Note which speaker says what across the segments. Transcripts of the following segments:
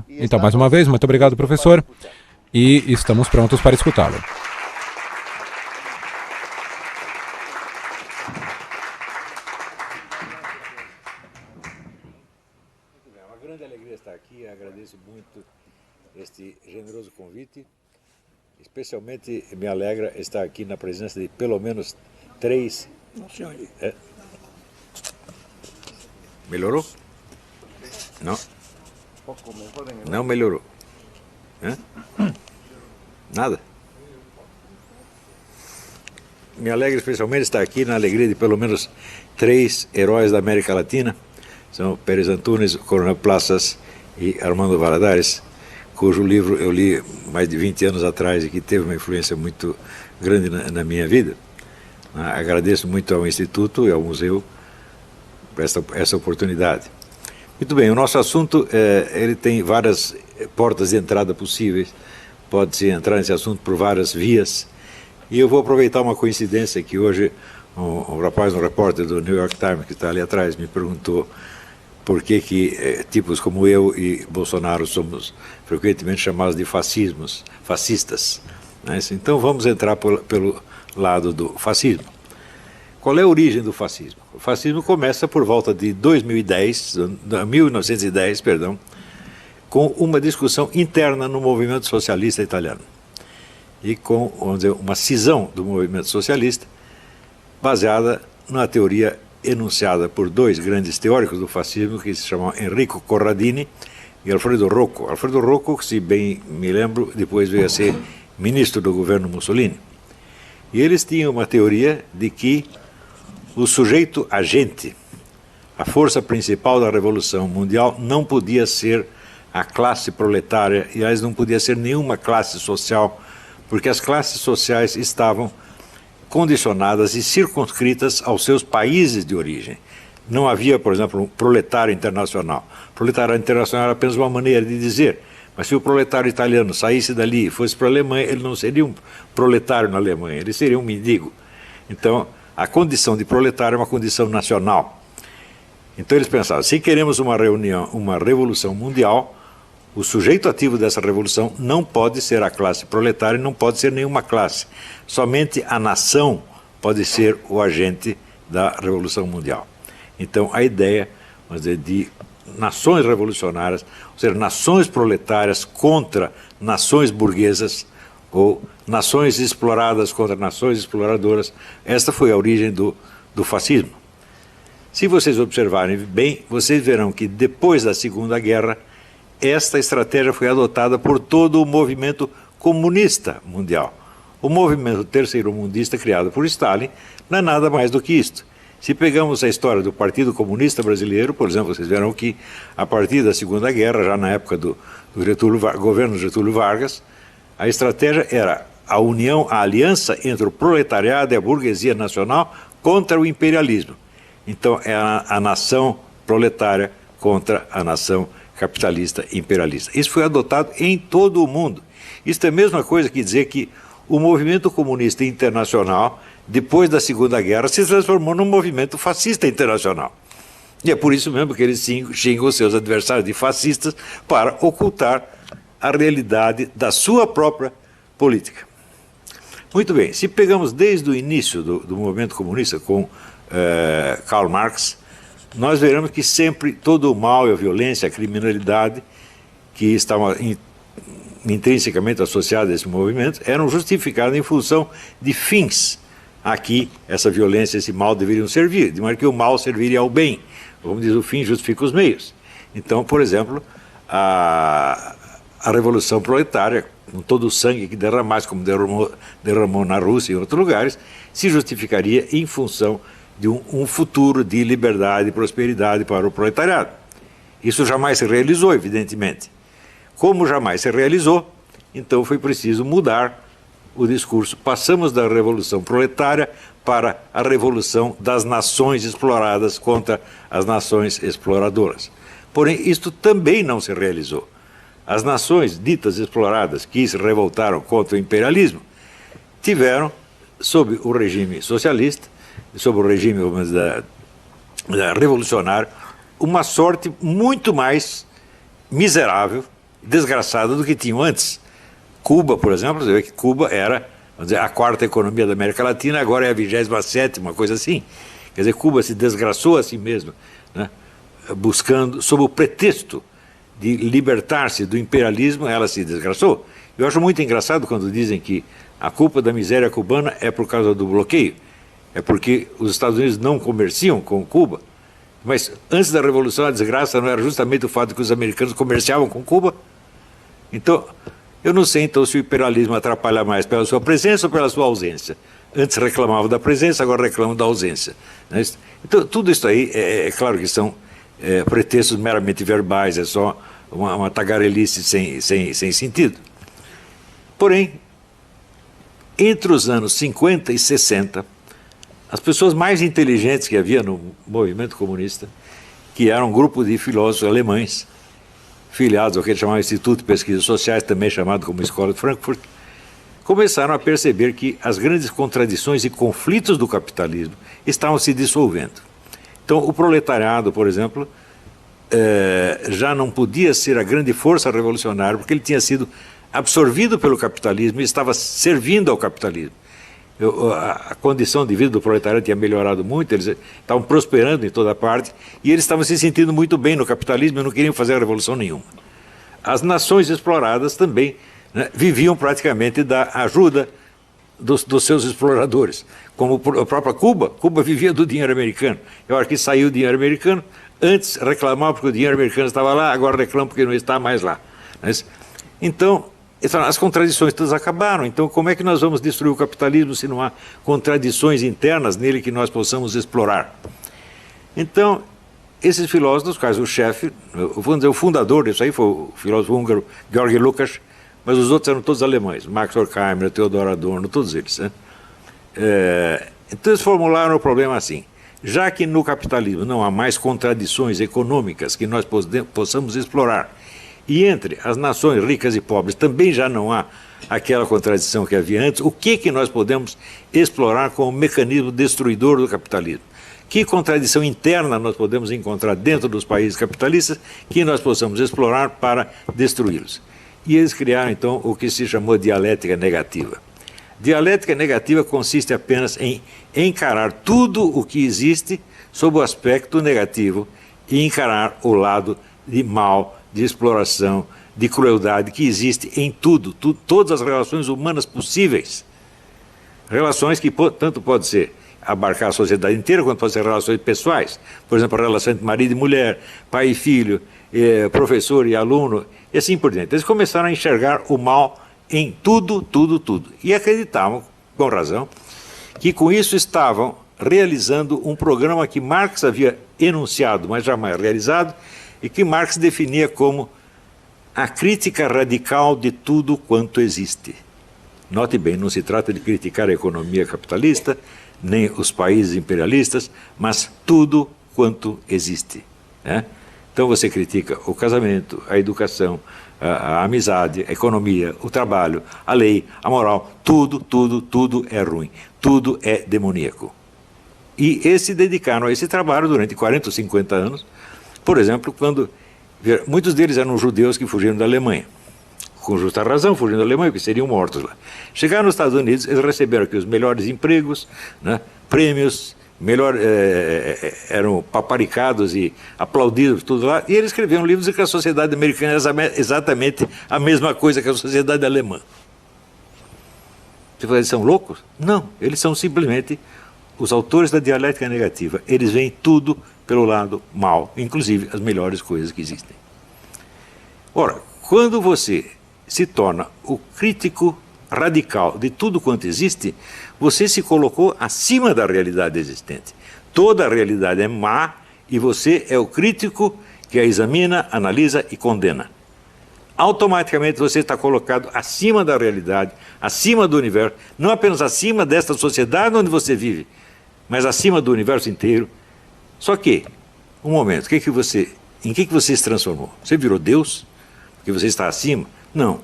Speaker 1: Então, mais uma vez, muito obrigado, professor, e estamos prontos para escutá-lo.
Speaker 2: É uma grande alegria estar aqui, agradeço muito este generoso convite, especialmente me alegra estar aqui na presença de pelo menos 3... Melhorou? Não? Não melhorou. Nada? Me alegra especialmente estar aqui na alegria de pelo menos 3 heróis da América Latina. São Pérez Antunes, Coronel Plazas e Armando Valladares, cujo livro eu li mais de 20 anos atrás e que teve uma influência muito grande na minha vida. Agradeço muito ao Instituto e ao Museu por essa oportunidade. Muito bem, o nosso assunto ele tem várias portas de entrada possíveis, pode-se entrar nesse assunto por várias vias, e eu vou aproveitar uma coincidência que hoje um rapaz, um repórter do New York Times, que está ali atrás, me perguntou por que tipos como eu e Bolsonaro somos frequentemente chamados de fascistas. Né? Então vamos entrar pelo lado do fascismo. Qual é a origem do fascismo? O fascismo começa por volta de 1910, com uma discussão interna no movimento socialista italiano e com, vamos dizer, uma cisão do movimento socialista baseada na teoria enunciada por 2 grandes teóricos do fascismo que se chamam Enrico Corradini e Alfredo Rocco. Alfredo Rocco, se bem me lembro, depois veio a ser ministro do governo Mussolini. E eles tinham uma teoria de que o sujeito agente, a força principal da Revolução Mundial, não podia ser a classe proletária, e aliás não podia ser nenhuma classe social, porque as classes sociais estavam condicionadas e circunscritas aos seus países de origem. Não havia, por exemplo, um proletário internacional. Proletário internacional era apenas uma maneira de dizer, mas se o proletário italiano saísse dali e fosse para a Alemanha, ele não seria um proletário na Alemanha, ele seria um mendigo. Então, a condição de proletário é uma condição nacional. Então eles pensavam, se queremos uma revolução mundial, o sujeito ativo dessa revolução não pode ser a classe proletária, não pode ser nenhuma classe. Somente a nação pode ser o agente da revolução mundial. Então a ideia, vamos dizer, de nações revolucionárias, ou seja, nações proletárias contra nações burguesas, ou nações exploradas contra nações exploradoras, esta foi a origem do fascismo. Se vocês observarem bem, vocês verão que depois da Segunda Guerra, esta estratégia foi adotada por todo o movimento comunista mundial. O movimento terceiro-mundista criado por Stalin não é nada mais do que isto. Se pegamos a história do Partido Comunista Brasileiro, por exemplo, vocês verão que a partir da Segunda Guerra, já na época do governo Getúlio Vargas, a estratégia era a aliança entre o proletariado e a burguesia nacional contra o imperialismo. Então, é a nação proletária contra a nação capitalista imperialista. Isso foi adotado em todo o mundo. Isso é a mesma coisa que dizer que o movimento comunista internacional, depois da Segunda Guerra, se transformou num movimento fascista internacional. E é por isso mesmo que eles xingam os seus adversários de fascistas para ocultar a realidade da sua própria política. Muito bem, se pegamos desde o início do movimento comunista com Karl Marx, nós veremos que sempre todo o mal, a violência, a criminalidade que estavam intrinsecamente associados a esse movimento eram justificados em função de fins a que essa violência, esse mal deveriam servir, de maneira que o mal serviria ao bem. Como diz o fim, justifica os meios. Então, por exemplo, a Revolução Proletária, com todo o sangue que derramasse, como derramou na Rússia e em outros lugares, se justificaria em função de um futuro de liberdade e prosperidade para o proletariado. Isso jamais se realizou, evidentemente. Como jamais se realizou, então foi preciso mudar o discurso. Passamos da Revolução Proletária para a Revolução das Nações Exploradas contra as nações exploradoras. Porém, isto também não se realizou. As nações ditas exploradas que se revoltaram contra o imperialismo tiveram, sob o regime socialista, sob o regime revolucionário, uma sorte muito mais miserável desgraçada do que tinham antes. Cuba, por exemplo, você vê que Cuba era, vamos dizer, a quarta economia da América Latina, agora é a 27ª, uma coisa assim. Quer dizer, Cuba se desgraçou a si mesma, né? Buscando, sob o pretexto de libertar-se do imperialismo, ela se desgraçou. Eu acho muito engraçado quando dizem que a culpa da miséria cubana é por causa do bloqueio, é porque os Estados Unidos não comerciam com Cuba. Mas antes da Revolução a desgraça não era justamente o fato de que os americanos comerciavam com Cuba? Então, eu não sei então se o imperialismo atrapalha mais pela sua presença ou pela sua ausência. Antes reclamavam da presença, agora reclamam da ausência. Então, tudo isso aí, é claro que são pretextos meramente verbais, é só uma tagarelice sem sentido. Porém, entre os anos 50 e 60, as pessoas mais inteligentes que havia no movimento comunista, que era um grupo de filósofos alemães, filiados ao que eles chamavam Instituto de Pesquisas Sociais, também chamado como Escola de Frankfurt, começaram a perceber que as grandes contradições e conflitos do capitalismo estavam se dissolvendo. Então, o proletariado, por exemplo, já não podia ser a grande força revolucionária, porque ele tinha sido absorvido pelo capitalismo e estava servindo ao capitalismo. A condição de vida do proletariado tinha melhorado muito, eles estavam prosperando em toda parte, e eles estavam se sentindo muito bem no capitalismo e não queriam fazer revolução nenhuma. As nações exploradas também, né, viviam praticamente da ajuda dos seus exploradores, como a própria Cuba. Cuba vivia do dinheiro americano. Eu acho que saiu o dinheiro americano, antes reclamava porque o dinheiro americano estava lá, agora reclama porque não está mais lá. Então, as contradições todas acabaram. Então, como é que nós vamos destruir o capitalismo se não há contradições internas nele que nós possamos explorar? Então, esses filósofos, dos quais o chefe, vamos dizer, o fundador disso aí foi o filósofo húngaro Georgi Lukács, mas os outros eram todos alemães, Max Horkheimer, Theodor Adorno, todos eles. Né? Então, eles formularam o problema assim: já que no capitalismo não há mais contradições econômicas que nós possamos explorar, e entre as nações ricas e pobres também já não há aquela contradição que havia antes, o que nós podemos explorar como mecanismo destruidor do capitalismo? Que contradição interna nós podemos encontrar dentro dos países capitalistas que nós possamos explorar para destruí-los? E eles criaram, então, o que se chamou dialética negativa. Dialética negativa consiste apenas em encarar tudo o que existe sob o aspecto negativo e encarar o lado de mal, de exploração, de crueldade que existe em tudo, todas as relações humanas possíveis. Relações que tanto pode ser abarcar a sociedade inteira, quanto pode ser relações pessoais. Por exemplo, a relação entre marido e mulher, pai e filho, professor e aluno, e assim por diante. Eles começaram a enxergar o mal em tudo. E acreditavam, com razão, que com isso estavam realizando um programa que Marx havia enunciado, mas jamais realizado, e que Marx definia como a crítica radical de tudo quanto existe. Note bem, não se trata de criticar a economia capitalista, nem os países imperialistas, mas tudo quanto existe. Né? Então você critica o casamento, a educação, a amizade, a economia, o trabalho, a lei, a moral, tudo é ruim, tudo é demoníaco. E eles se dedicaram a esse trabalho durante 40 ou 50 anos, por exemplo, quando muitos deles eram judeus que fugiram da Alemanha, com justa razão fugindo da Alemanha, porque seriam mortos lá. Chegaram nos Estados Unidos, eles receberam aqui os melhores empregos, né, prêmios, eram paparicados e aplaudidos, tudo lá, e eles escreveram livros de que a sociedade americana é exatamente a mesma coisa que a sociedade alemã. Você fala, eles são loucos? Não, eles são simplesmente os autores da dialética negativa. Eles veem tudo pelo lado mal, inclusive as melhores coisas que existem. Ora, quando você se torna o crítico radical de tudo quanto existe, você se colocou acima da realidade existente. Toda a realidade é má e você é o crítico que a examina, analisa e condena. Automaticamente você está colocado acima da realidade, acima do universo, não apenas acima desta sociedade onde você vive, mas acima do universo inteiro. Só que, um momento, em que você se transformou? Você virou Deus? Porque você está acima? Não,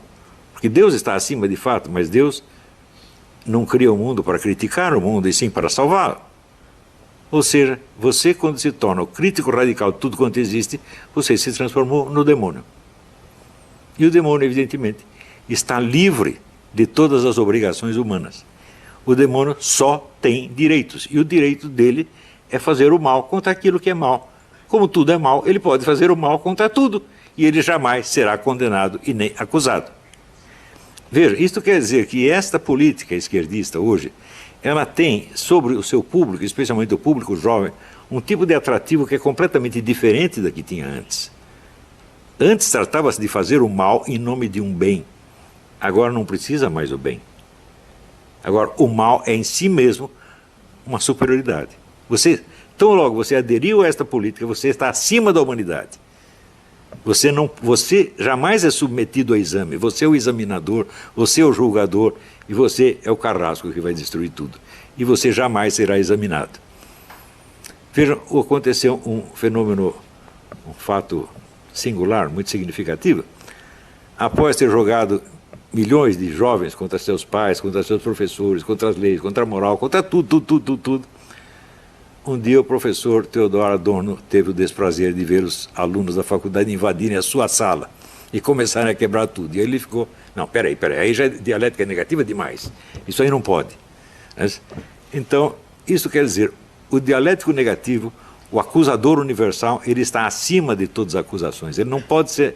Speaker 2: porque Deus está acima de fato, mas Deus não cria o mundo para criticar o mundo, e sim para salvá-lo. Ou seja, você, quando se torna o crítico radical de tudo quanto existe, você se transformou no demônio. E o demônio, evidentemente, está livre de todas as obrigações humanas. O demônio só tem direitos, e o direito dele é fazer o mal contra aquilo que é mal. Como tudo é mal, ele pode fazer o mal contra tudo, e ele jamais será condenado e nem acusado. Veja, isto quer dizer que esta política esquerdista hoje, ela tem sobre o seu público, especialmente o público jovem, um tipo de atrativo que é completamente diferente da que tinha antes. Antes tratava-se de fazer o mal em nome de um bem. Agora não precisa mais o bem. Agora, o mal é em si mesmo uma superioridade. Tão logo você aderiu a esta política, você está acima da humanidade. Você jamais é submetido a exame. Você é o examinador, você é o julgador e você é o carrasco que vai destruir tudo. E você jamais será examinado. Vejam, aconteceu um fenômeno, um fato singular, muito significativo. Após ter jogado milhões de jovens contra seus pais, contra seus professores, contra as leis, contra a moral, contra tudo. Um dia o professor Theodor Adorno teve o desprazer de ver os alunos da faculdade invadirem a sua sala e começarem a quebrar tudo. E aí ele ficou, não, peraí, aí já é dialética negativa demais. Isso aí não pode. Então, isso quer dizer, o dialético negativo, o acusador universal, ele está acima de todas as acusações. Ele não pode ser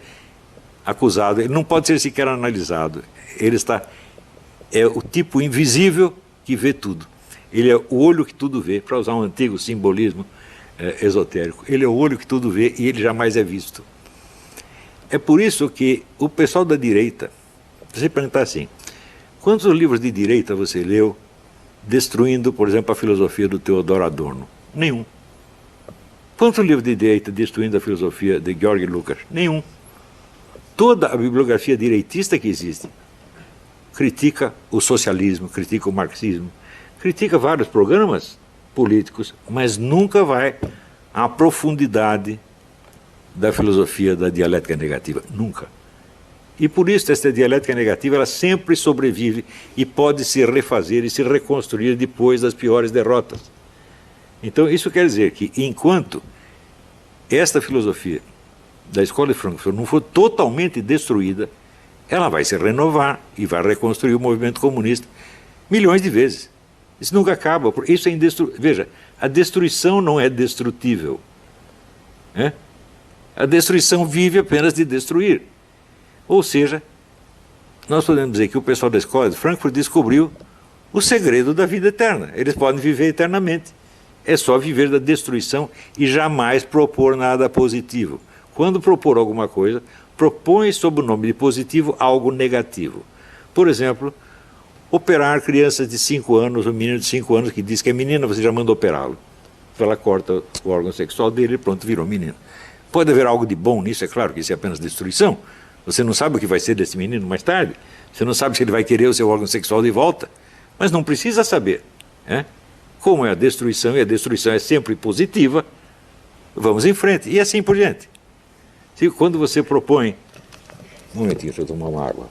Speaker 2: acusado, ele não pode ser sequer analisado. É o tipo invisível que vê tudo. Ele é o olho que tudo vê, para usar um antigo simbolismo esotérico. Ele é o olho que tudo vê e ele jamais é visto. É por isso que o pessoal da direita, você perguntar assim, quantos livros de direita você leu destruindo, por exemplo, a filosofia do Theodor Adorno? Nenhum. Quantos livros de direita destruindo a filosofia de Georg Lukács? Nenhum. Toda a bibliografia direitista que existe critica o socialismo, critica o marxismo, critica vários programas políticos, mas nunca vai à profundidade da filosofia da dialética negativa. Nunca. E por isso essa dialética negativa ela sempre sobrevive e pode se refazer e se reconstruir depois das piores derrotas. Então isso quer dizer que enquanto esta filosofia da Escola de Frankfurt não for totalmente destruída, ela vai se renovar e vai reconstruir o movimento comunista milhões de vezes. Isso nunca acaba. Isso é indestrutível. Veja, a destruição não é destrutível. A destruição vive apenas de destruir. Ou seja, nós podemos dizer que o pessoal da Escola de Frankfurt descobriu o segredo da vida eterna. Eles podem viver eternamente. É só viver da destruição e jamais propor nada positivo. Quando propor alguma coisa, propõe sob o nome de positivo algo negativo. Por exemplo, operar crianças de 5 anos, um menino de 5 anos que diz que é menina, você já manda operá-lo. Ela corta o órgão sexual dele e pronto, virou menino. Pode haver algo de bom nisso, é claro que isso é apenas destruição. Você não sabe o que vai ser desse menino mais tarde. Você não sabe se ele vai querer o seu órgão sexual de volta. Mas não precisa saber. Como é a destruição, e a destruição é sempre positiva, vamos em frente. E assim por diante. Quando você propõe... Um momentinho, deixa eu tomar uma água.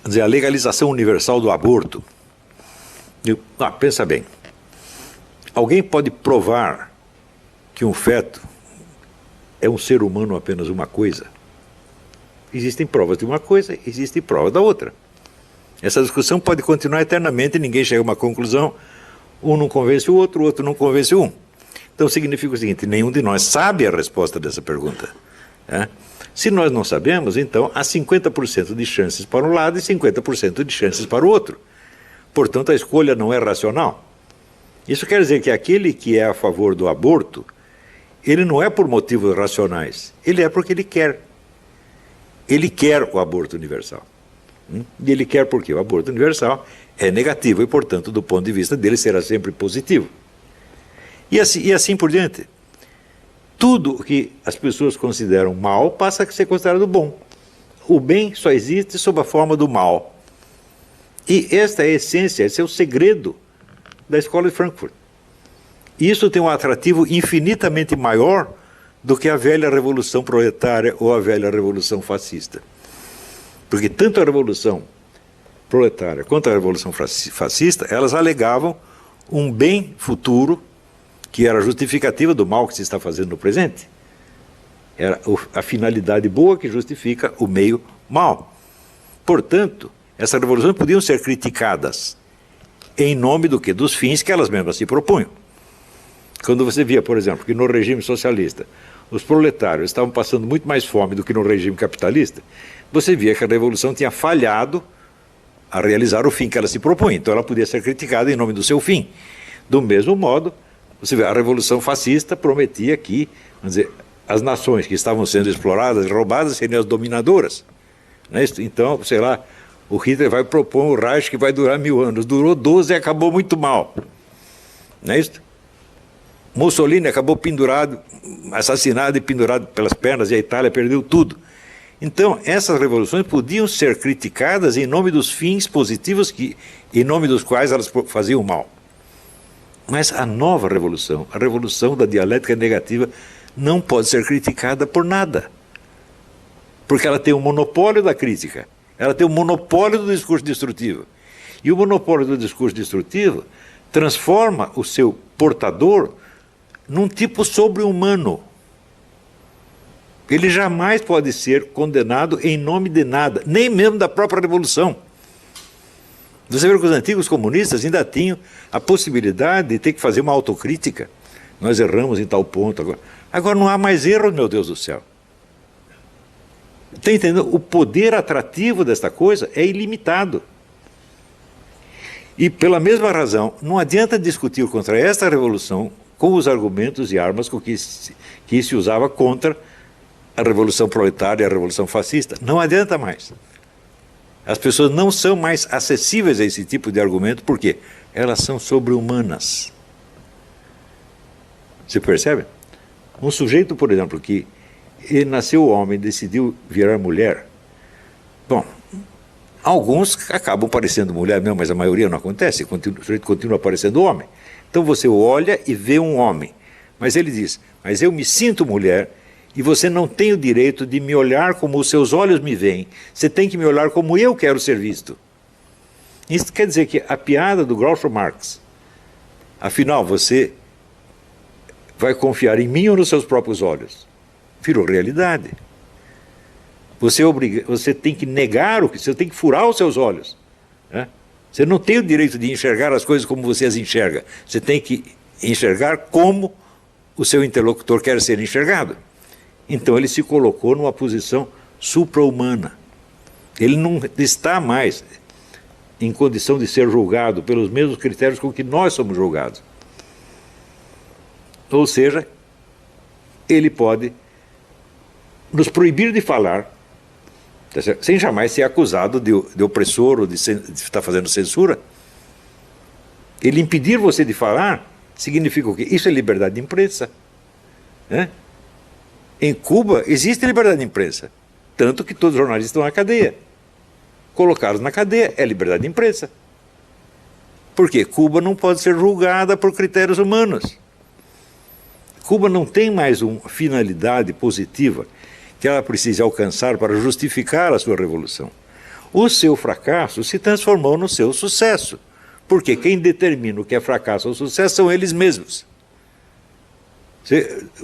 Speaker 2: Quer dizer, a legalização universal do aborto. Pensa bem. Alguém pode provar que um feto é um ser humano apenas uma coisa? Existem provas de uma coisa, existem provas da outra. Essa discussão pode continuar eternamente e ninguém chega a uma conclusão. Um não convence o outro não convence um. Então significa o seguinte, nenhum de nós sabe a resposta dessa pergunta. Se nós não sabemos, então há 50% de chances para um lado e 50% de chances para o outro. Portanto, a escolha não é racional. Isso quer dizer que aquele que é a favor do aborto, ele não é por motivos racionais, ele é porque ele quer. Ele quer o aborto universal. E ele quer porque o aborto universal é negativo e, portanto, do ponto de vista dele, será sempre positivo. E assim por diante. Tudo o que as pessoas consideram mal passa a ser considerado bom. O bem só existe sob a forma do mal. E esta é a essência, esse é o segredo da Escola de Frankfurt. Isso tem um atrativo infinitamente maior do que a velha revolução proletária ou a velha revolução fascista. Porque tanto a revolução proletária quanto a revolução fascista, elas alegavam um bem futuro que era a justificativa do mal que se está fazendo no presente. Era a finalidade boa que justifica o meio mal. Portanto, essas revoluções podiam ser criticadas em nome do quê? Dos fins que elas mesmas se propunham. Quando você via, por exemplo, que no regime socialista os proletários estavam passando muito mais fome do que no regime capitalista, você via que a revolução tinha falhado a realizar o fim que ela se propunha. Então ela podia ser criticada em nome do seu fim. Do mesmo modo, você vê, a revolução fascista prometia que, vamos dizer, as nações que estavam sendo exploradas e roubadas seriam as dominadoras. Não é isso? Então, sei lá, o Hitler vai propor um Reich que vai durar 1000 anos. Durou 12 e acabou muito mal. Não é isso? Mussolini acabou pendurado, assassinado e pendurado pelas pernas, e a Itália perdeu tudo. Então, essas revoluções podiam ser criticadas em nome dos fins positivos em nome dos quais elas faziam mal. Mas a nova revolução, a revolução da dialética negativa, não pode ser criticada por nada. Porque ela tem o monopólio da crítica, ela tem o monopólio do discurso destrutivo. E o monopólio do discurso destrutivo transforma o seu portador num tipo sobre-humano. Ele jamais pode ser condenado em nome de nada, nem mesmo da própria revolução. Você vê que os antigos comunistas ainda tinham a possibilidade de ter que fazer uma autocrítica. Nós erramos em tal ponto agora. Agora não há mais erro, meu Deus do céu. Está entendendo? O poder atrativo desta coisa é ilimitado. E pela mesma razão, não adianta discutir contra esta revolução com os argumentos e armas com que se usava contra a revolução proletária e a revolução fascista. Não adianta mais. As pessoas não são mais acessíveis a esse tipo de argumento, por quê? Elas são sobre-humanas. Você percebe? Um sujeito, por exemplo, que ele nasceu homem e decidiu virar mulher, bom, alguns acabam parecendo mulher mesmo, mas a maioria não acontece, o sujeito continua parecendo homem. Então você olha e vê um homem, mas ele diz, mas eu me sinto mulher e você não tem o direito de me olhar como os seus olhos me veem, você tem que me olhar como eu quero ser visto. Isso quer dizer que a piada do Groucho Marx, afinal você vai confiar em mim ou nos seus próprios olhos? Virou realidade. Você tem que negar você tem que furar os seus olhos. Né? Você não tem o direito de enxergar as coisas como você as enxerga. Você tem que enxergar como o seu interlocutor quer ser enxergado. Então ele se colocou numa posição supra-humana. Ele não está mais em condição de ser julgado pelos mesmos critérios com que nós somos julgados. Ou seja, ele pode nos proibir de falar, sem jamais ser acusado de opressor ou de estar fazendo censura. Ele impedir você de falar significa o quê? Isso é liberdade de imprensa. Né? Em Cuba existe liberdade de imprensa, tanto que todos os jornalistas estão na cadeia. Colocados na cadeia é liberdade de imprensa. Por quê? Cuba não pode ser julgada por critérios humanos. Cuba não tem mais uma finalidade positiva que ela precise alcançar para justificar a sua revolução. O seu fracasso se transformou no seu sucesso, porque quem determina o que é fracasso ou sucesso são eles mesmos.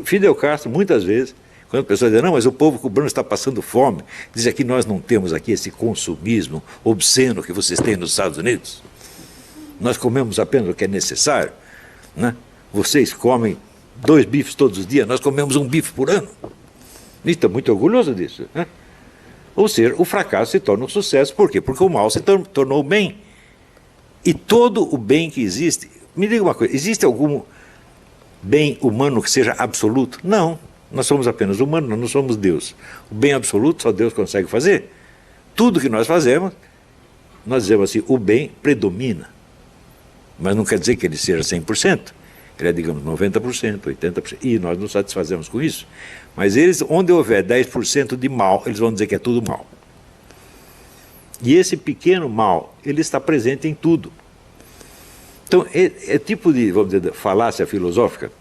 Speaker 2: Fidel Castro, muitas vezes, quando a pessoa diz, não, mas o povo cubano está passando fome, diz que nós não temos aqui esse consumismo obsceno que vocês têm nos Estados Unidos. Nós comemos apenas o que é necessário. Né? Vocês comem 2 bifes todos os dias, nós comemos 1 bife por ano. E está muito orgulhoso disso. Né? Ou seja, o fracasso se torna um sucesso. Por quê? Porque o mal se tornou o bem. E todo o bem que existe... Me diga uma coisa, existe algum bem humano que seja absoluto? Não. Nós somos apenas humanos, nós não somos Deus. O bem absoluto só Deus consegue fazer. Tudo que nós fazemos, nós dizemos assim, o bem predomina. Mas não quer dizer que ele seja 100%. Ele é, digamos, 90%, 80%, e nós nos satisfazemos com isso. Mas eles, onde houver 10% de mal, eles vão dizer que é tudo mal. E esse pequeno mal, ele está presente em tudo. Então, é tipo de, vamos dizer, falácia filosófica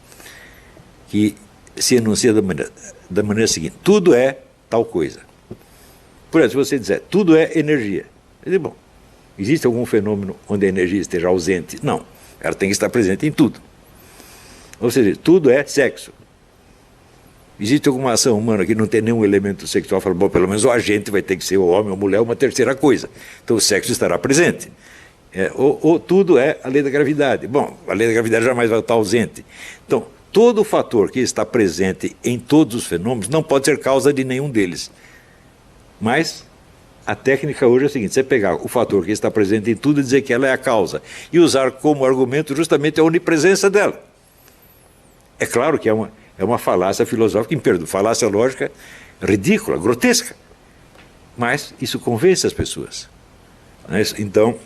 Speaker 2: que se enuncia da maneira seguinte, tudo é tal coisa. Por exemplo, se você disser, tudo é energia. Eu digo, bom, existe algum fenômeno onde a energia esteja ausente? Não. Ela tem que estar presente em tudo. Ou seja, tudo é sexo. Existe alguma ação humana que não tem nenhum elemento sexual, fala, bom, pelo menos o agente vai ter que ser o homem ou a mulher, uma terceira coisa. Então o sexo estará presente. Ou tudo é a lei da gravidade. Bom, a lei da gravidade jamais vai estar ausente. Então, todo fator que está presente em todos os fenômenos não pode ser causa de nenhum deles. Mas a técnica hoje é a seguinte, você pegar o fator que está presente em tudo e dizer que ela é a causa, e usar como argumento justamente a onipresença dela. É claro que é uma falácia filosófica, falácia lógica ridícula, grotesca. Mas isso convence as pessoas. Então,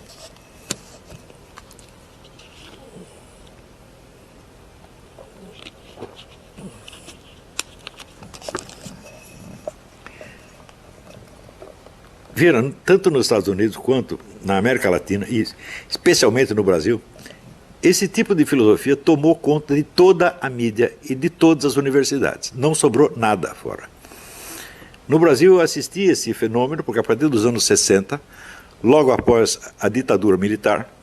Speaker 2: viram, tanto nos Estados Unidos quanto na América Latina, e especialmente no Brasil, esse tipo de filosofia tomou conta de toda a mídia e de todas as universidades. Não sobrou nada fora. No Brasil eu assisti esse fenômeno porque a partir dos anos 60, logo após a ditadura militar,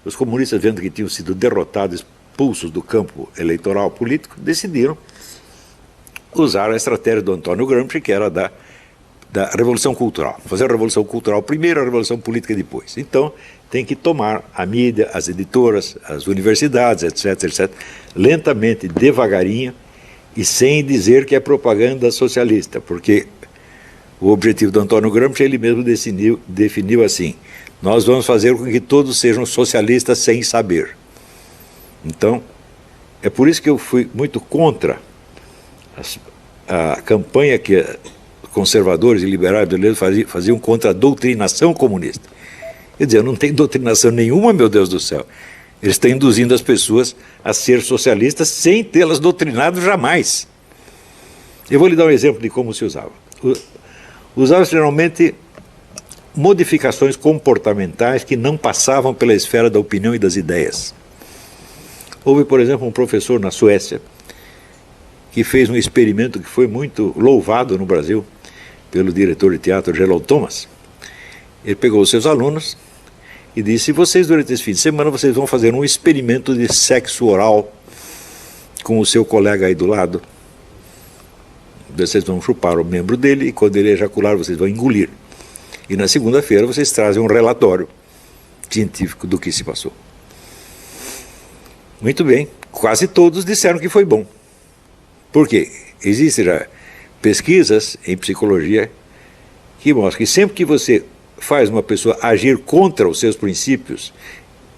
Speaker 2: os comunistas, vendo que tinham sido derrotados, expulsos do campo eleitoral político, decidiram usar a estratégia do Antônio Gramsci, que era da Revolução Cultural. Fazer a Revolução Cultural primeiro, a Revolução Política depois. Então, tem que tomar a mídia, as editoras, as universidades, etc., etc., lentamente, devagarinho, e sem dizer que é propaganda socialista, porque o objetivo do Antônio Gramsci, ele mesmo definiu assim, nós vamos fazer com que todos sejam socialistas sem saber. Então, é por isso que eu fui muito contra a campanha que conservadores e liberais brasileiros faziam contra a doutrinação comunista. Quer dizer, não tem doutrinação nenhuma, meu Deus do céu. Eles estão induzindo as pessoas a ser socialistas sem tê-las doutrinado jamais. Eu vou lhe dar um exemplo de como se usava. Usava geralmente modificações comportamentais que não passavam pela esfera da opinião e das ideias. Houve, por exemplo, um professor na Suécia que fez um experimento que foi muito louvado no Brasil pelo diretor de teatro Gerald Thomas. Ele pegou os seus alunos e disse, vocês durante esse fim de semana vocês vão fazer um experimento de sexo oral com o seu colega aí do lado. Vocês vão chupar o membro dele e quando ele ejacular vocês vão engolir. E na segunda-feira vocês trazem um relatório científico do que se passou. Muito bem, quase todos disseram que foi bom. Por quê? Existem já pesquisas em psicologia que mostram que sempre que você faz uma pessoa agir contra os seus princípios,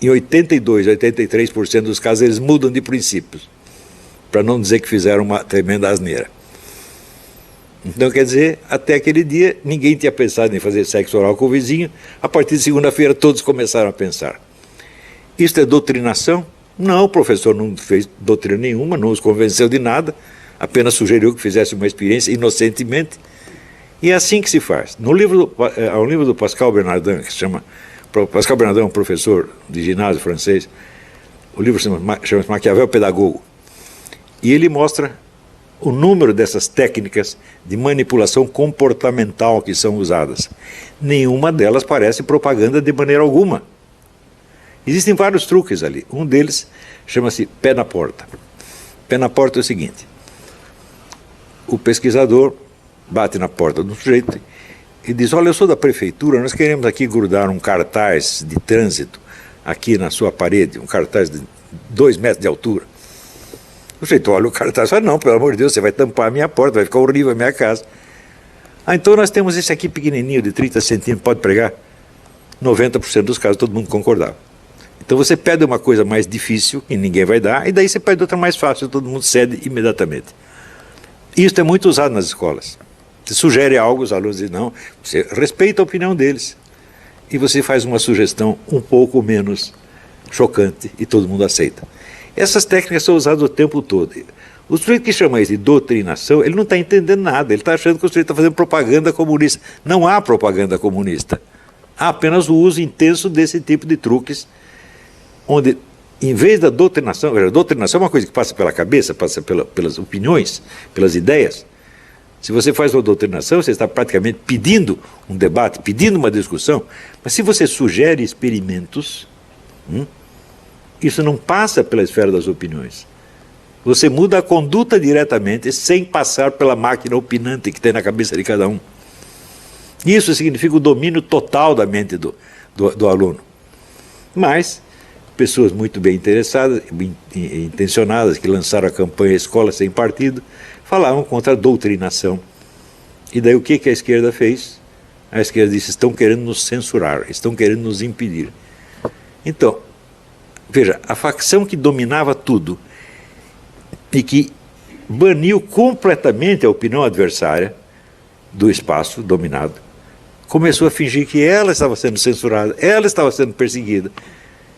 Speaker 2: em 82%, 83% dos casos eles mudam de princípios, para não dizer que fizeram uma tremenda asneira. Então, quer dizer, até aquele dia ninguém tinha pensado em fazer sexo oral com o vizinho, a partir de segunda-feira todos começaram a pensar. Isto é doutrinação? Não, o professor não fez doutrina nenhuma, não os convenceu de nada, apenas sugeriu que fizesse uma experiência inocentemente. E é assim que se faz. Há um livro do Pascal Bernardin, que se chama... Pascal Bernardin é um professor de ginásio francês. O livro chama-se Maquiavel Pedagogo. E ele mostra o número dessas técnicas de manipulação comportamental que são usadas. Nenhuma delas parece propaganda de maneira alguma. Existem vários truques ali. Um deles chama-se pé na porta. Pé na porta é o seguinte. O pesquisador bate na porta do sujeito e diz, olha, eu sou da prefeitura, nós queremos aqui grudar um cartaz de trânsito aqui na sua parede, um cartaz de 2 metros de altura. O sujeito olha o cartaz e fala, não, pelo amor de Deus, você vai tampar a minha porta, vai ficar horrível a minha casa. Ah, então nós temos esse aqui pequenininho de 30 centímetros, pode pregar? 90% dos casos todo mundo concordava. Então você pede uma coisa mais difícil, que ninguém vai dar, e daí você pede outra mais fácil, todo mundo cede imediatamente. Isso é muito usado nas escolas. Você sugere algo, os alunos dizem não, você respeita a opinião deles. E você faz uma sugestão um pouco menos chocante e todo mundo aceita. Essas técnicas são usadas o tempo todo. O sujeito que chama isso de doutrinação, ele não está entendendo nada, ele está achando que o sujeito está fazendo propaganda comunista. Não há propaganda comunista. Há apenas o uso intenso desse tipo de truques, onde, em vez da doutrinação, a doutrinação é uma coisa que passa pela cabeça, passa pelas opiniões, pelas ideias. Se você faz uma doutrinação, você está praticamente pedindo um debate, pedindo uma discussão, mas se você sugere experimentos, Isso não passa pela esfera das opiniões. Você muda a conduta diretamente sem passar pela máquina opinante que tem na cabeça de cada um. Isso significa o domínio total da mente do aluno. Mas pessoas muito bem interessadas, intencionadas, que lançaram a campanha Escola Sem Partido, falavam contra a doutrinação. E daí o que a esquerda fez? A esquerda disse, estão querendo nos censurar, estão querendo nos impedir. Então, veja, a facção que dominava tudo e que baniu completamente a opinião adversária do espaço dominado, começou a fingir que ela estava sendo censurada, ela estava sendo perseguida,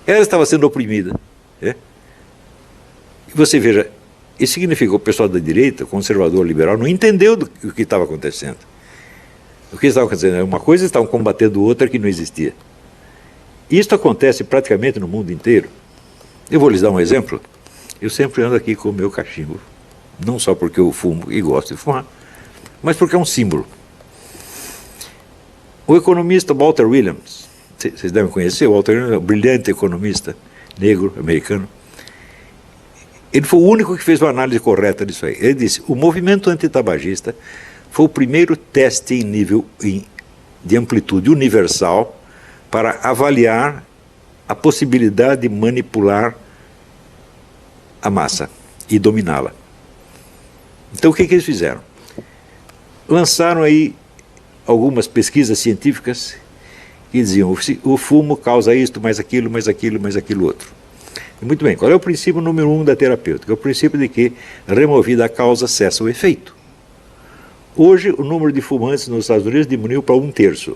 Speaker 2: ela estava sendo oprimida. E você veja, isso significa que o pessoal da direita, conservador, liberal, não entendeu o que estava acontecendo. O que estava acontecendo? Uma coisa estavam combatendo outra que não existia. Isso acontece praticamente no mundo inteiro. Eu vou lhes dar um exemplo. Eu sempre ando aqui com o meu cachimbo. Não só porque eu fumo e gosto de fumar, mas porque é um símbolo. O economista Walter Williams, vocês devem conhecer, o Walter Williams é um brilhante economista negro, americano. Ele foi o único que fez uma análise correta disso aí. Ele disse, o movimento antitabagista foi o primeiro teste em nível de amplitude universal para avaliar a possibilidade de manipular a massa e dominá-la. Então o que eles fizeram? Lançaram aí algumas pesquisas científicas que diziam o fumo causa isto, mais aquilo, mais aquilo, mais aquilo outro. E muito bem, qual é o princípio número 1 da terapêutica? É o princípio de que, removida a causa, cessa o efeito. Hoje, o número de fumantes nos Estados Unidos diminuiu para 1/3,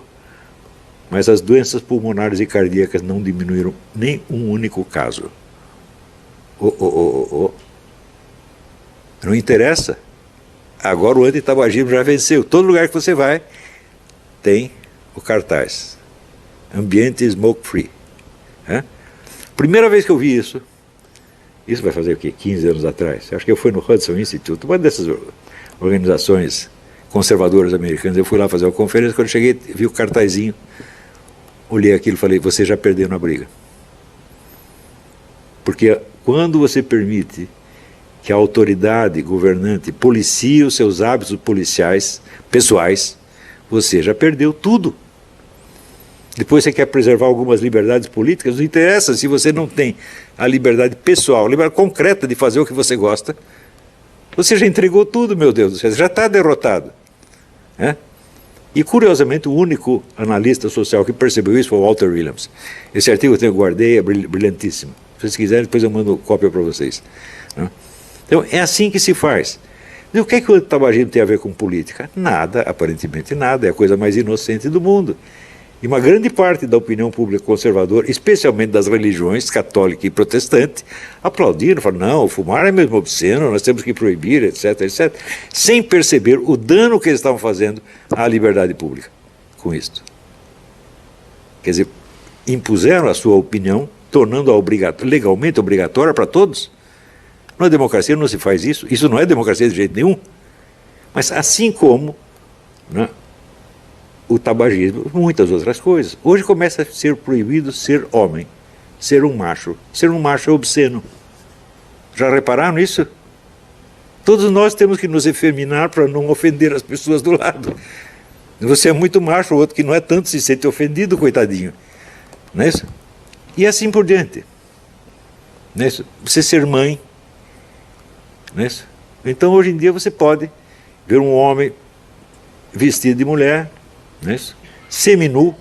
Speaker 2: mas as doenças pulmonares e cardíacas não diminuíram nem um único caso. Não interessa. Agora o antitabagismo já venceu. Todo lugar que você vai tem o cartaz. Ambiente smoke free. Primeira vez que eu vi isso vai fazer o quê? 15 anos atrás. Acho que eu fui no Hudson Institute, uma dessas organizações conservadoras americanas. Eu fui lá fazer uma conferência, quando eu cheguei, vi o cartazinho, olhei aquilo e falei, você já perdeu na briga. Porque quando você permite que a autoridade governante policie os seus hábitos policiais, pessoais, você já perdeu tudo. Depois você quer preservar algumas liberdades políticas, não interessa se você não tem a liberdade pessoal, a liberdade concreta de fazer o que você gosta, você já entregou tudo, meu Deus do céu, você já está derrotado. E curiosamente o único analista social que percebeu isso foi o Walter Williams. Esse artigo eu guardei, é brilhantíssimo. Se vocês quiserem, depois eu mando cópia para vocês. Então é assim que se faz. E o que é que o tabagismo tem a ver com política? Nada, aparentemente nada, é a coisa mais inocente do mundo. E uma grande parte da opinião pública conservadora, especialmente das religiões católica e protestante, aplaudiram, falaram, não, fumar é mesmo obsceno, nós temos que proibir, etc, etc, sem perceber o dano que eles estavam fazendo à liberdade pública com isto. Quer dizer, impuseram a sua opinião, tornando-a legalmente obrigatória para todos. Na democracia não se faz isso, isso não é democracia de jeito nenhum. Mas assim como o tabagismo, muitas outras coisas. Hoje começa a ser proibido ser homem, ser um macho. Ser um macho é obsceno. Já repararam nisso? Todos nós temos que nos efeminar para não ofender as pessoas do lado. Você é muito macho, o outro que não é tanto se sente ofendido, coitadinho. Não é isso? E assim por diante. Não é isso? Você ser mãe. Não é isso? Então hoje em dia você pode ver um homem vestido de mulher, não é isso? Seminu,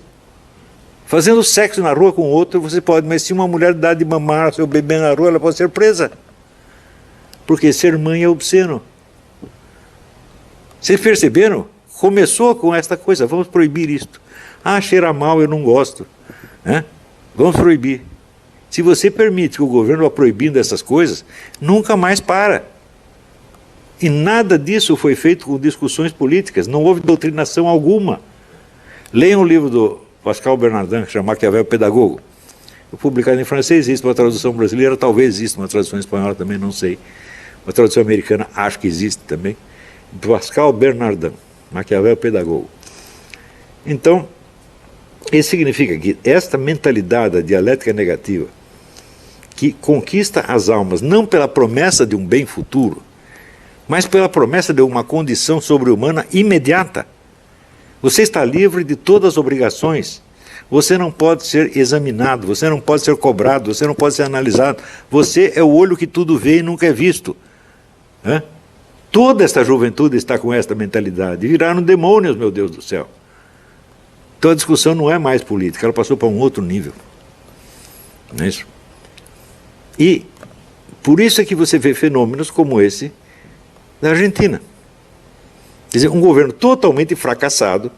Speaker 2: fazendo sexo na rua com outro, você pode, mas se uma mulher dá de mamar ao seu bebê na rua, ela pode ser presa. Porque ser mãe é obsceno. Vocês perceberam? Começou com esta coisa, vamos proibir isto. Ah, cheira mal, eu não gosto. Vamos proibir. Se você permite que o governo vá proibindo essas coisas, nunca mais para. E nada disso foi feito com discussões políticas, não houve doutrinação alguma. Leiam o livro do Pascal Bernardin, que chama Maquiavel Pedagogo. Publicado em francês, existe uma tradução brasileira, talvez exista uma tradução espanhola também, não sei. Uma tradução americana, acho que existe também. Pascal Bernardin, Maquiavel Pedagogo. Então, isso significa que esta mentalidade da dialética negativa, que conquista as almas não pela promessa de um bem futuro, mas pela promessa de uma condição sobre-humana imediata. Você está livre de todas as obrigações. Você não pode ser examinado, você não pode ser cobrado, você não pode ser analisado. Você é o olho que tudo vê e nunca é visto. Toda esta juventude está com esta mentalidade. Viraram demônios, meu Deus do céu. Então a discussão não é mais política, ela passou para um outro nível. Não é isso? E por isso é que você vê fenômenos como esse da Argentina. Quer dizer, um governo totalmente fracassado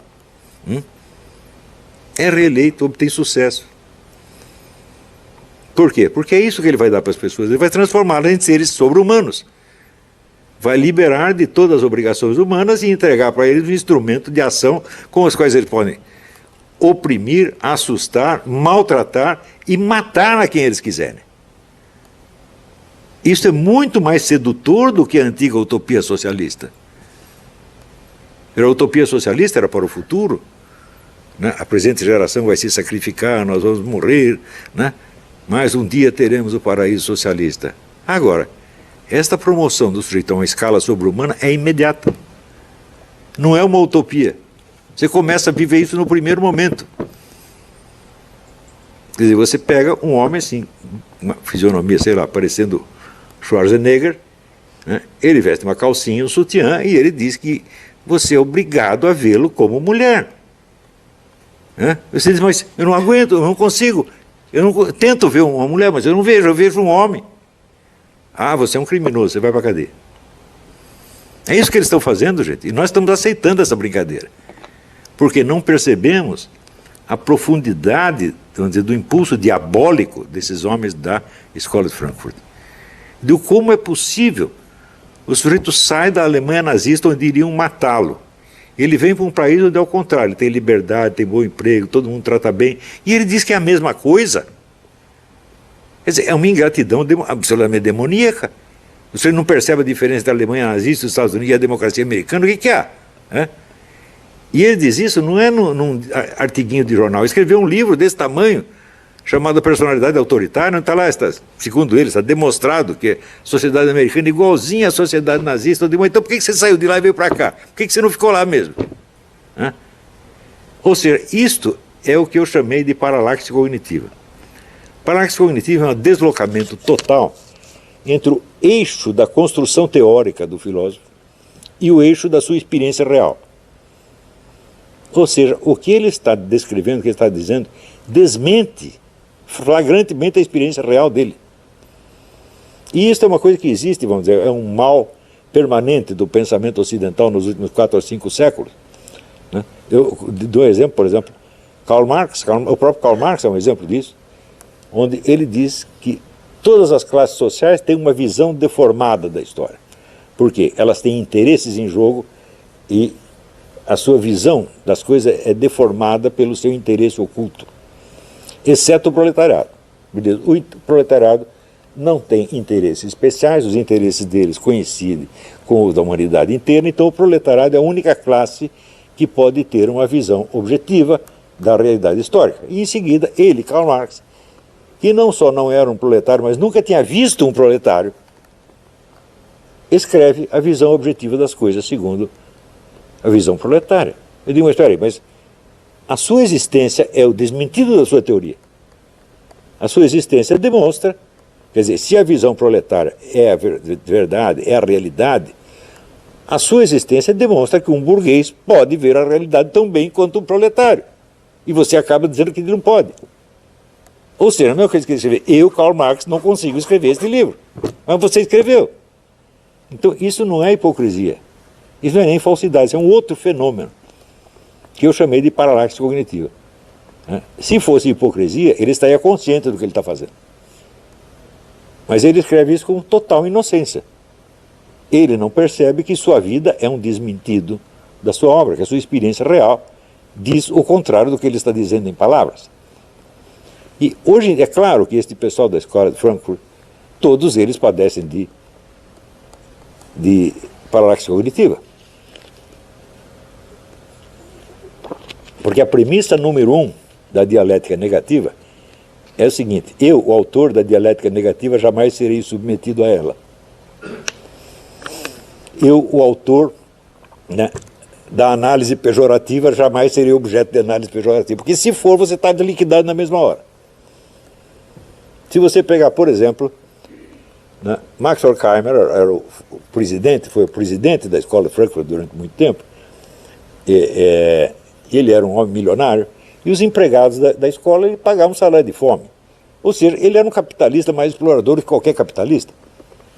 Speaker 2: é reeleito, obtém sucesso. Por quê? Porque é isso que ele vai dar para as pessoas. Ele vai transformá-las em seres sobre-humanos. Vai liberar de todas as obrigações humanas e entregar para eles um instrumento de ação com os quais eles podem oprimir, assustar, maltratar e matar a quem eles quiserem. Isso é muito mais sedutor do que a antiga utopia socialista. A utopia socialista era para o futuro, né? A presente geração vai se sacrificar, nós vamos morrer, né? Mas um dia teremos o paraíso socialista. Agora, esta promoção do sujeito a uma escala sobre-humana é imediata. Não é uma utopia. Você começa a viver isso no primeiro momento. Quer dizer, você pega um homem assim, uma fisionomia, sei lá, parecendo Schwarzenegger, né? Ele veste uma calcinha, um sutiã, e ele diz que você é obrigado a vê-lo como mulher. Você diz, mas eu não aguento, eu não consigo, tento ver uma mulher, mas eu não vejo, eu vejo um homem. Ah, você é um criminoso, você vai para a cadeia. É isso que eles estão fazendo, gente, e nós estamos aceitando essa brincadeira, porque não percebemos a profundidade, vamos dizer, do impulso diabólico desses homens da Escola de Frankfurt. De como é possível o sujeito sai da Alemanha nazista onde iriam matá-lo. Ele vem para um país onde é o contrário, ele tem liberdade, tem bom emprego, todo mundo trata bem, e ele diz que é a mesma coisa. Quer dizer, é uma ingratidão absolutamente demoníaca. Você não percebe a diferença da Alemanha nazista, dos Estados Unidos e a democracia americana, o que há? E ele diz isso não é num artiguinho de jornal, ele escreveu um livro desse tamanho, chamado Personalidade Autoritária, está lá, segundo ele, está demonstrado que a sociedade americana é igualzinha à sociedade nazista. Então por que você saiu de lá e veio para cá? Por que você não ficou lá mesmo? Ou seja, isto é o que eu chamei de paralaxe cognitiva. Paralaxe cognitiva é um deslocamento total entre o eixo da construção teórica do filósofo e o eixo da sua experiência real. Ou seja, o que ele está descrevendo, o que ele está dizendo, desmente flagrantemente a experiência real dele. E isso é uma coisa que existe, vamos dizer, é um mal permanente do pensamento ocidental nos últimos 4 ou 5 séculos. Eu dou um exemplo, por exemplo, Karl Marx, o próprio Karl Marx é um exemplo disso, onde ele diz que todas as classes sociais têm uma visão deformada da história. Por quê? Elas têm interesses em jogo e a sua visão das coisas é deformada pelo seu interesse oculto. Exceto o proletariado. O proletariado não tem interesses especiais, os interesses deles coincidem com os da humanidade inteira, então o proletariado é a única classe que pode ter uma visão objetiva da realidade histórica. E em seguida, ele, Karl Marx, que não só não era um proletário, mas nunca tinha visto um proletário, escreve a visão objetiva das coisas segundo a visão proletária. Eu digo, mas espera aí, mas a sua existência é o desmentido da sua teoria. A sua existência demonstra, quer dizer, se a visão proletária é a verdade, é a realidade, a sua existência demonstra que um burguês pode ver a realidade tão bem quanto um proletário. E você acaba dizendo que ele não pode. Ou seja, a mesma coisa que escrever, eu, Karl Marx, não consigo escrever este livro. Mas você escreveu. Então, isso não é hipocrisia. Isso não é nem falsidade, isso é um outro fenômeno que eu chamei de paralaxe cognitiva. Se fosse hipocrisia, ele estaria consciente do que ele está fazendo. Mas ele escreve isso com total inocência. Ele não percebe que sua vida é um desmentido da sua obra, que a sua experiência real diz o contrário do que ele está dizendo em palavras. E hoje é claro que este pessoal da Escola de Frankfurt, todos eles padecem de paralaxe cognitiva. Porque a premissa número 1 da dialética negativa é o seguinte: eu, o autor da dialética negativa, jamais serei submetido a ela. Eu, o autor, né, da análise pejorativa, jamais serei objeto de análise pejorativa. Porque se for, você está liquidado na mesma hora. Se você pegar, por exemplo, né, Max Horkheimer era o presidente, foi o presidente da escola de Frankfurt durante muito tempo. Ele era um homem milionário, e os empregados da escola ele pagavam um salário de fome. Ou seja, ele era um capitalista mais explorador que qualquer capitalista.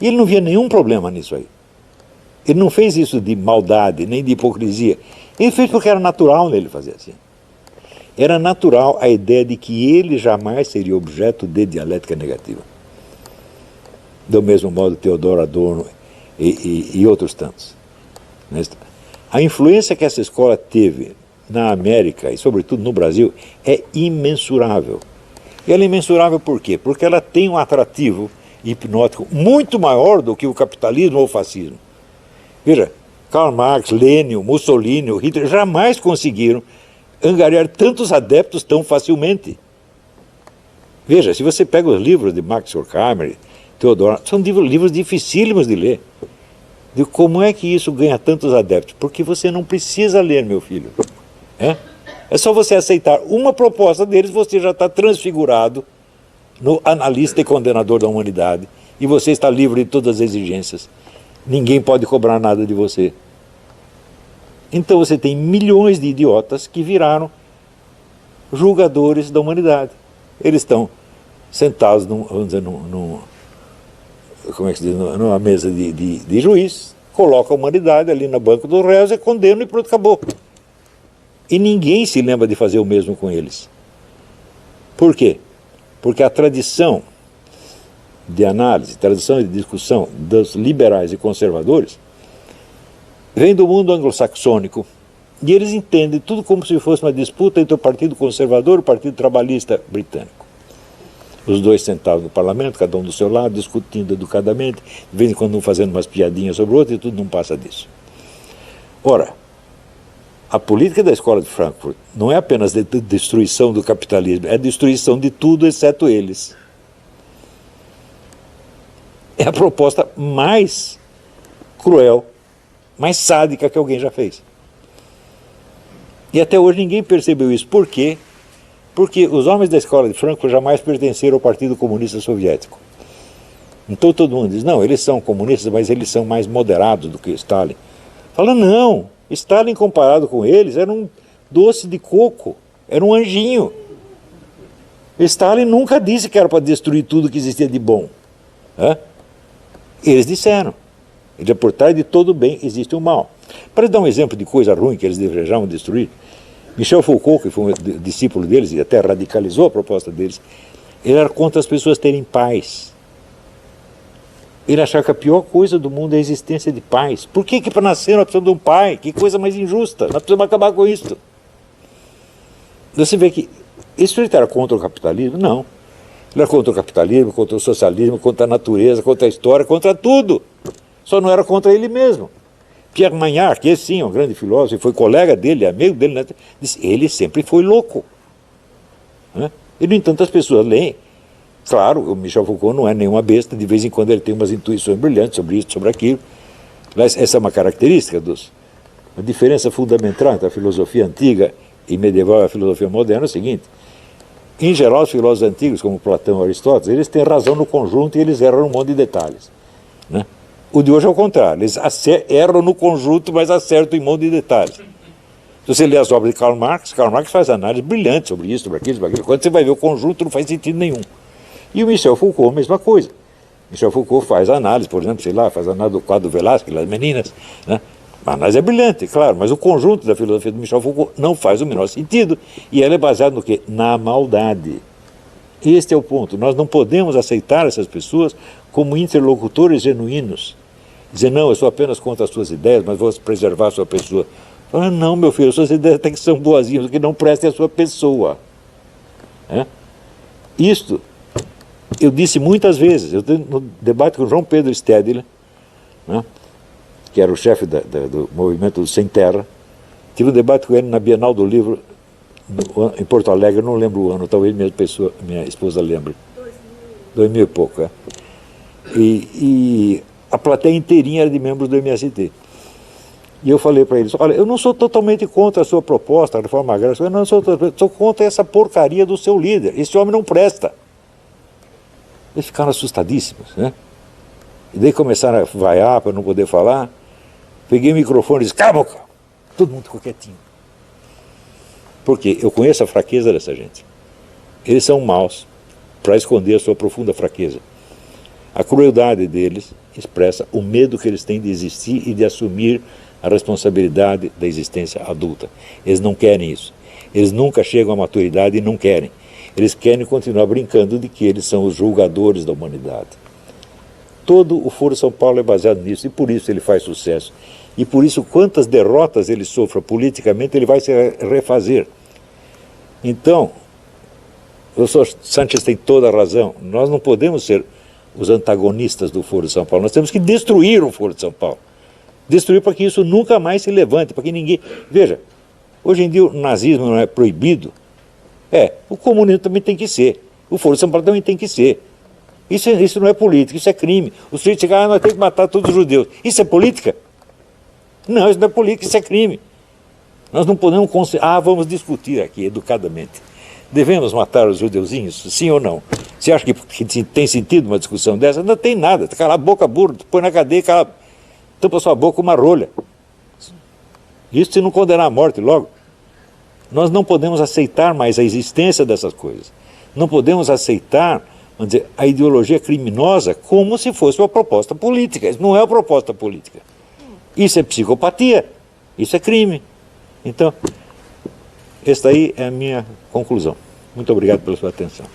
Speaker 2: E ele não via nenhum problema nisso aí. Ele não fez isso de maldade, nem de hipocrisia. Ele fez porque era natural nele fazer assim. Era natural a ideia de que ele jamais seria objeto de dialética negativa. Do mesmo modo, Theodor Adorno e outros tantos. A influência que essa escola teve na América, e sobretudo no Brasil, é imensurável. E ela é imensurável por quê? Porque ela tem um atrativo hipnótico muito maior do que o capitalismo ou o fascismo. Veja, Karl Marx, Lenin, Mussolini, Hitler jamais conseguiram angariar tantos adeptos tão facilmente. Veja, se você pega os livros de Max Horkheimer, Theodor, são livros dificílimos de ler. De como é que isso ganha tantos adeptos? Porque você não precisa ler, meu filho. É só você aceitar uma proposta deles, você já está transfigurado no analista e condenador da humanidade, e você está livre de todas as exigências. Ninguém pode cobrar nada de você. Então você tem milhões de idiotas que viraram julgadores da humanidade. Eles estão sentados vamos dizer, como é que se diz, numa mesa de juiz, coloca a humanidade ali na banca dos réus e condena e pronto, acabou. E ninguém se lembra de fazer o mesmo com eles. Por quê? Porque a tradição de análise, tradição de discussão dos liberais e conservadores vem do mundo anglo-saxônico, e eles entendem tudo como se fosse uma disputa entre o Partido Conservador e o Partido Trabalhista britânico. Os dois sentados no parlamento, cada um do seu lado, discutindo educadamente, de vez em quando um fazendo umas piadinhas sobre o outro, e tudo não passa disso. Ora, a política da escola de Frankfurt não é apenas de destruição do capitalismo, é destruição de tudo exceto eles. É a proposta mais cruel, mais sádica que alguém já fez. E até hoje ninguém percebeu isso. Por quê? Porque os homens da escola de Frankfurt jamais pertenceram ao Partido Comunista Soviético. Então todo mundo diz, não, eles são comunistas, mas eles são mais moderados do que Stalin. Fala, não, Stalin comparado com eles era um doce de coco, era um anjinho. Stalin nunca disse que era para destruir tudo que existia de bom. Eles disseram. Por trás de todo bem existe o mal. Para dar um exemplo de coisa ruim que eles desejavam destruir, Michel Foucault, que foi um discípulo deles e até radicalizou a proposta deles, ele era contra as pessoas terem paz. Ele achava que a pior coisa do mundo é a existência de paz. Por que para nascer nós precisamos de um pai? Que coisa mais injusta. Nós precisamos acabar com isso. Você vê que isso ele era contra o capitalismo? Não. Ele era contra o capitalismo, contra o socialismo, contra a natureza, contra a história, contra tudo. Só não era contra ele mesmo. Pierre Magnard, que sim, é um grande filósofo, foi colega dele, amigo dele, né, disse, ele sempre foi louco. E, no entanto, as pessoas leem. Claro, o Michel Foucault não é nenhuma besta, de vez em quando ele tem umas intuições brilhantes sobre isso, sobre aquilo. Mas essa é uma característica a diferença fundamental entre a filosofia antiga e medieval e a filosofia moderna é o seguinte: em geral, os filósofos antigos, como Platão e Aristóteles, eles têm razão no conjunto e eles erram um monte de detalhes. O de hoje é o contrário, eles erram no conjunto, mas acertam em um monte de detalhes. Se você lê as obras de Karl Marx faz análise brilhante sobre isso, sobre aquilo, sobre aquilo. Quando você vai ver o conjunto, não faz sentido nenhum. E o Michel Foucault, a mesma coisa. Michel Foucault faz análise, por exemplo, faz análise do quadro Velázquez, das meninas, A análise é brilhante, claro, mas o conjunto da filosofia do Michel Foucault não faz o menor sentido. E ela é baseada no quê? Na maldade. Este é o ponto. Nós não podemos aceitar essas pessoas como interlocutores genuínos. Dizer, não, eu sou apenas contra as suas ideias, mas vou preservar a sua pessoa. Fala, não, meu filho, as suas ideias até que são boazinhas, que não prestem a sua pessoa. Isto, eu disse muitas vezes, no debate com João Pedro Stedler, que era o chefe do movimento do Sem Terra, tive um debate com ele na Bienal do Livro em Porto Alegre, eu não lembro o ano, talvez minha esposa lembre. 2000 e pouco, é. E a plateia inteirinha era de membros do MST. E eu falei para eles, olha, eu não sou totalmente contra a sua proposta, a reforma agrária, eu não sou contra essa porcaria do seu líder, esse homem não presta. Eles ficaram assustadíssimos, né? E daí começaram a vaiar para não poder falar. Peguei o microfone e disse, cala a boca! Todo mundo ficou quietinho. Porque eu conheço a fraqueza dessa gente. Eles são maus para esconder a sua profunda fraqueza. A crueldade deles expressa o medo que eles têm de existir e de assumir a responsabilidade da existência adulta. Eles não querem isso. Eles nunca chegam à maturidade e não querem. Eles querem continuar brincando de que eles são os julgadores da humanidade. Todo o Foro São Paulo é baseado nisso e por isso ele faz sucesso. E por isso, quantas derrotas ele sofra politicamente, ele vai se refazer. Então, o professor Sanches tem toda a razão. Nós não podemos ser os antagonistas do Foro de São Paulo. Nós temos que destruir o Foro de São Paulo. Destruir para que isso nunca mais se levante, para que ninguém... Veja, hoje em dia o nazismo não é proibido. O comunismo também tem que ser. O Foro de São Paulo também tem que ser. Isso não é política, isso é crime. Os suíços chegam, nós temos que matar todos os judeus. Isso é política? Não, isso não é política, isso é crime. Nós não podemos... vamos discutir aqui, educadamente. Devemos matar os judeuzinhos, sim ou não? Você acha que tem sentido uma discussão dessa? Não tem nada. Cala a boca, burro, põe na cadeia, tampa sua boca com uma rolha. Isso se não condenar à morte logo. Nós não podemos aceitar mais a existência dessas coisas. Não podemos aceitar, vamos dizer, a ideologia criminosa como se fosse uma proposta política. Isso não é uma proposta política. Isso é psicopatia. Isso é crime. Então, esta aí é a minha conclusão. Muito obrigado pela sua atenção.